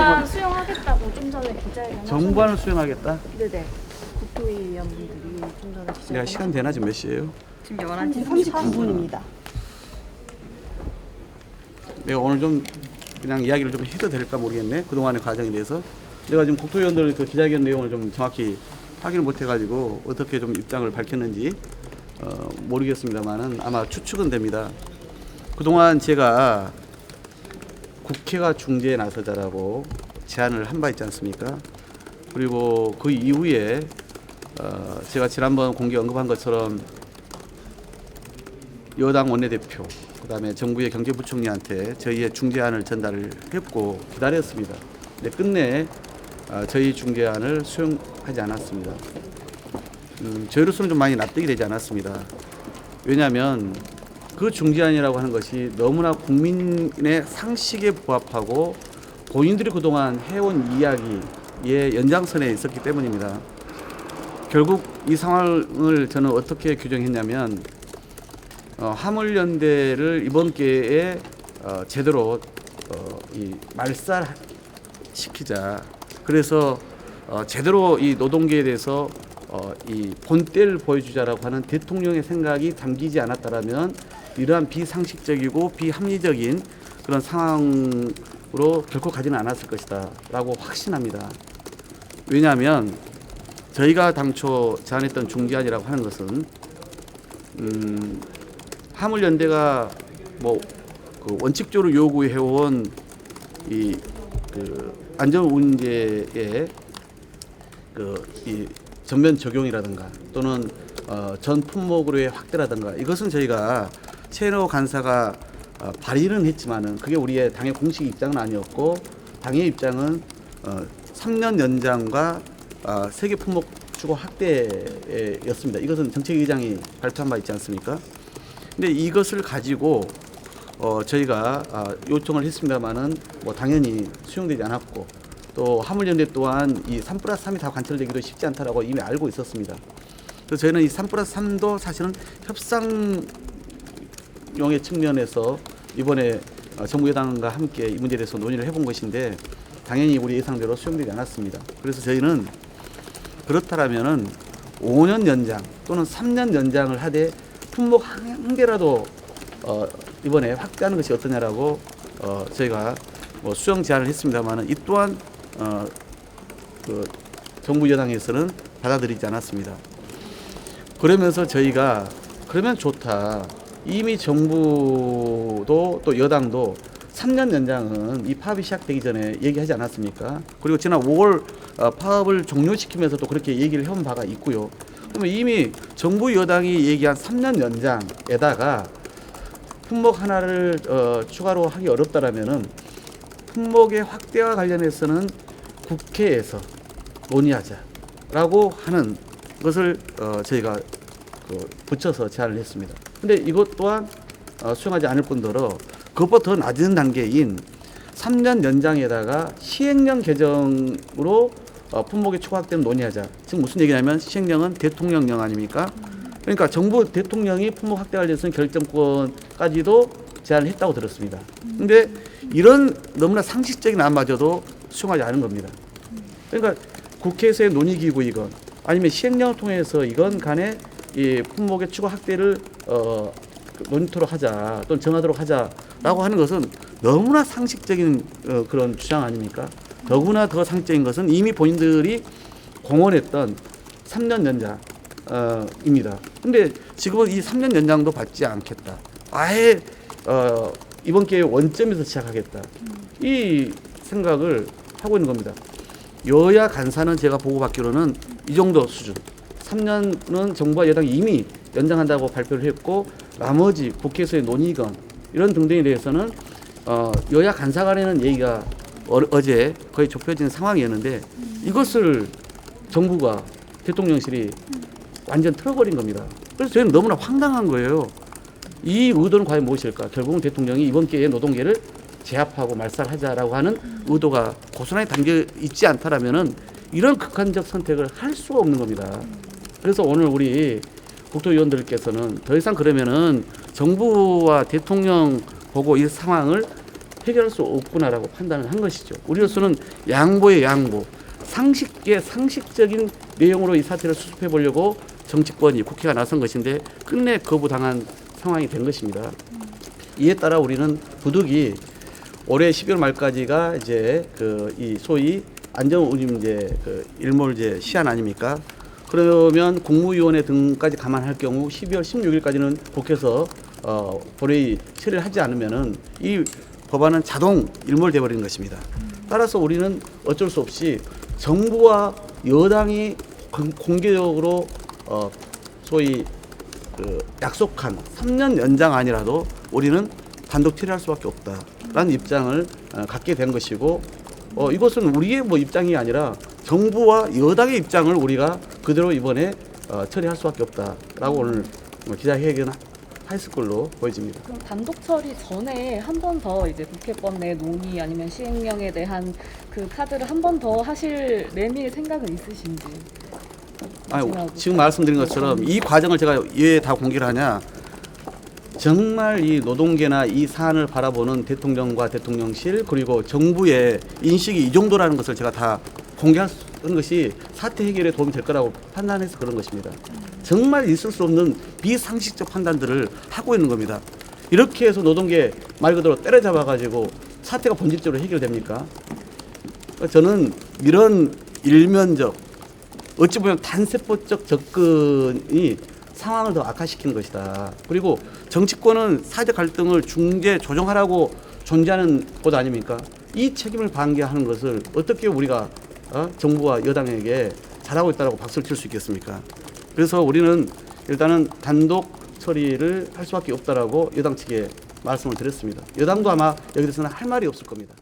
정부안 수용하겠다고 좀 전에 기자회견 정부안을 수용하겠다? 네네. 국토위원분들이 좀 전에 기자회견 내가 시간 되나? 지금 몇 시예요? 지금 11시 39분입니다. 내가 오늘 좀 그냥 이야기를 좀 해도 될까 모르겠네. 그동안의 과정에 대해서. 내가 지금 국토위원들 그 기자회견 내용을 좀 정확히 확인을 못 해가지고 어떻게 좀 입장을 밝혔는지 모르겠습니다만은 아마 추측은 됩니다. 그동안 제가 국회가 중재에 나서자라고 제안을 한 바 있지 않습니까? 그리고 그 이후에 제가 지난번 공개 언급한 것처럼 여당 원내대표, 그다음에 정부의 경제부총리한테 저희의 중재안을 전달을 했고 기다렸습니다. 근데 끝내 저희 중재안을 수용하지 않았습니다. 저희로서는 좀 많이 납득이 되지 않았습니다. 왜냐하면 그 중재안이라고 하는 것이 너무나 국민의 상식에 부합하고 본인들이 그동안 해온 이야기의 연장선에 있었기 때문입니다. 결국 이 상황을 저는 어떻게 규정했냐면 화물연대를 이번 기회에 제대로 이 말살시키자. 그래서 제대로 이 노동계에 대해서 이 본때를 보여주자라고 하는 대통령의 생각이 담기지 않았다라면 이러한 비상식적이고 비합리적인 그런 상황으로 결코 가지는 않았을 것이다라고 확신합니다. 왜냐하면 저희가 당초 제안했던 중재안이라고 하는 것은 화물연대가 그 원칙적으로 요구해온 이 그 안전운제의 이 전면 적용이라든가 또는 전 품목으로의 확대라든가 이것은 저희가 최은호 간사가 발의는 했지만은 그게 우리의 당의 공식 입장은 아니었고 당의 입장은 3년 연장과 세계 품목 추구 확대였습니다. 이것은 정책의장이 발표한 바 있지 않습니까? 근데 이것을 가지고 저희가 요청을 했습니다만은 당연히 수용되지 않았고 또 화물연대 또한 이 3+3이 다 관철되기도 쉽지 않다라고 이미 알고 있었습니다. 그래서 저희는 이 3+3도 사실은 협상용의 측면에서 이번에 정부 여당과 함께 이 문제에 대해서 논의를 해본 것인데 당연히 우리 예상대로 수용되지 않았습니다. 그래서 저희는 그렇다라면은 5년 연장 또는 3년 연장을 하되 품목 한 개라도 이번에 확대하는 것이 어떠냐라고 저희가 수용 제안을 했습니다만은 이 또한 그 정부 여당에서는 받아들이지 않았습니다. 그러면서 저희가 그러면 좋다. 이미 정부도 또 여당도 3년 연장은 이 파업이 시작되기 전에 얘기하지 않았습니까? 그리고 지난 5월 파업을 종료시키면서도 그렇게 얘기를 해온 바가 있고요. 그러면 이미 정부 여당이 얘기한 3년 연장에다가 품목 하나를 추가로 하기 어렵다라면은 품목의 확대와 관련해서는 국회에서 논의하자라고 하는 것을 저희가 붙여서 제안을 했습니다. 근데 이것 또한 수용하지 않을 뿐더러 그것보다 더 낮은 단계인 3년 연장에다가 시행령 개정으로 품목의 추가 확대는 논의하자. 지금 무슨 얘기냐면 시행령은 대통령령 아닙니까? 그러니까 정부 대통령이 품목 확대 관련해서는 결정권까지도 제안을 했다고 들었습니다. 근데 이런 너무나 상식적인 안마저도 수용하지 않은 겁니다. 그러니까 국회에서의 논의기구이건 아니면 시행령을 통해서 이건 간에 이 품목의 추가 확대를 논의토록 하자 또는 정하도록 하자라고 하는 것은 너무나 상식적인 그런 주장 아닙니까? 더구나 더 상식적인 것은 이미 본인들이 공언했던 3년 연장입니다. 근데 지금은 이 3년 연장도 받지 않겠다. 아예 이번 기회에 원점에서 시작하겠다. 이 생각을 하고 있는 겁니다. 여야 간사는 제가 보고받기로는 이 정도 수준. 3년은 정부와 여당이 이미 연장한다고 발표를 했고 나머지 국회에서의 논의건 이런 등등에 대해서는 여야 간사 간에는 얘기가 어제 거의 좁혀진 상황이었는데 이것을 정부가 대통령실이 완전 틀어버린 겁니다. 그래서 저희는 너무나 황당한 거예요. 이 의도는 과연 무엇일까? 결국은 대통령이 이번 기회에 노동계를 제압하고 말살하자라고 하는 의도가 고스란히 담겨 있지 않다라면은 이런 극한적 선택을 할 수가 없는 겁니다. 그래서 오늘 우리 국토위원들께서는 더 이상 그러면은 정부와 대통령 보고 이 상황을 해결할 수 없구나라고 판단을 한 것이죠. 우리로서는 양보의 양보, 상식적인 내용으로 이 사태를 수습해 보려고 정치권이 국회가 나선 것인데 끝내 거부당한 상황이 된 것입니다. 이에 따라 우리는 부득이 올해 12월 말까지가 이제 이 소위 안전운임제 일몰제 시한 아닙니까? 그러면 국무위원회 등까지 감안할 경우 12월 16일까지는 국회에서 본회의 처리를 하지 않으면은 이 법안은 자동 일몰돼 버리는 것입니다. 따라서 우리는 어쩔 수 없이 정부와 여당이 공개적으로 소위 약속한 3년 연장안이라도 우리는 단독 처리할 수밖에 없다라는 입장을 갖게 된 것이고 이것은 우리의 뭐 입장이 아니라 정부와 여당의 입장을 우리가 그대로 이번에 처리할 수밖에 없다라고 오늘 기자회견 했을 걸로 보여집니다. 그럼 단독 처리 전에 한 번 더 이제 국회법 내 논의 아니면 시행령에 대한 그 카드를 한 번 더 하실 내밀 생각은 있으신지? 지금 말씀드린 것처럼 이 과정을 제가 왜 다 공개를 하냐? 정말 이 노동계나 이 사안을 바라보는 대통령과 대통령실 그리고 정부의 인식이 이 정도라는 것을 제가 다 공개하는 것이 사태 해결에 도움이 될 거라고 판단해서 그런 것입니다. 정말 있을 수 없는 비상식적 판단들을 하고 있는 겁니다. 이렇게 해서 노동계 말 그대로 때려잡아가지고 사태가 본질적으로 해결됩니까? 저는 이런 일면적 어찌 보면 단세포적 접근이 상황을 더 악화시키는 것이다. 그리고 정치권은 사회적 갈등을 중재 조정하라고 존재하는 곳 아닙니까? 이 책임을 방기하는 것을 어떻게 우리가 정부와 여당에게 잘하고 있다고 박수를 칠 수 있겠습니까? 그래서 우리는 일단은 단독 처리를 할 수밖에 없다라고 여당 측에 말씀을 드렸습니다. 여당도 아마 여기 대해서는 할 말이 없을 겁니다.